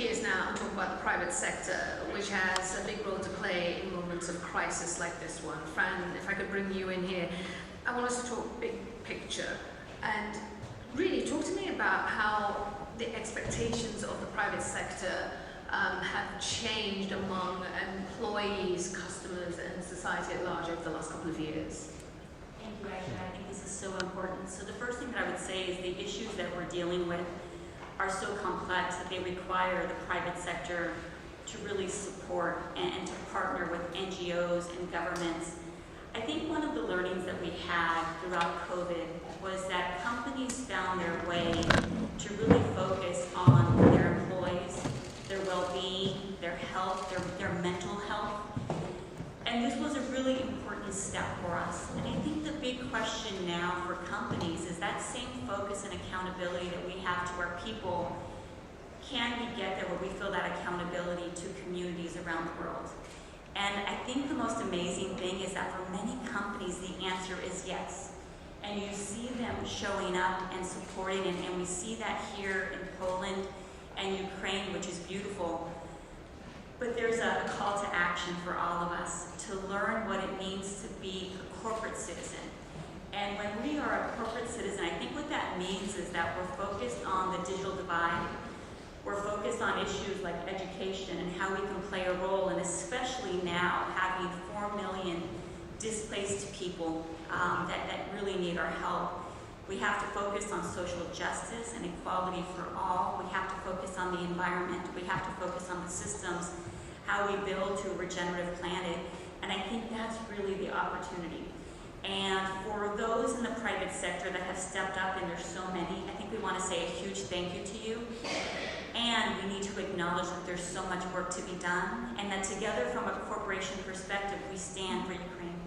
gears now and talk about the private sector, which has a big role to play in moments of crisis like this one. Fran, if I could bring you in here, I want us to talk big picture and really talk to me about how the expectations of the private sector have changed among employees, customers, and society at large over the last couple of years. Thank you, Aisha. I think this is so important. So the first thing that I would say is the issues that we're dealing with are so complex that they require the private sector to really support and to partner with NGOs and governments. I think one of the learnings that we had throughout COVID was that companies found their way to really focus on their employees, their well-being, their health, their mental health. And this was a really important step for us. And I think the big question now for companies is that same focus and accountability that we have to our people, can we get there where we feel that accountability to communities around the world? And I think the most amazing thing is that for many companies, the answer is yes. And you see them showing up and supporting, and we see that here in Poland and Ukraine, which is beautiful. But there's a call to action for all of us to learn what it means to be a corporate citizen. And when we are a corporate citizen, I think what that means is that we're focused on the digital divide. We're focused on issues like education and how we can play a role, and especially now having 4 million displaced people that really need our help. We have to focus on social justice and equality for all. We have to focus on the environment. We have to focus on the systems, how we build to a regenerative planet. And I think that's really the opportunity. And for those in the private sector that have stepped up, and there's so many, I think we want to say a huge thank you to you. And we need to acknowledge that there's so much work to be done, and that together from a corporation perspective, we stand for Ukraine.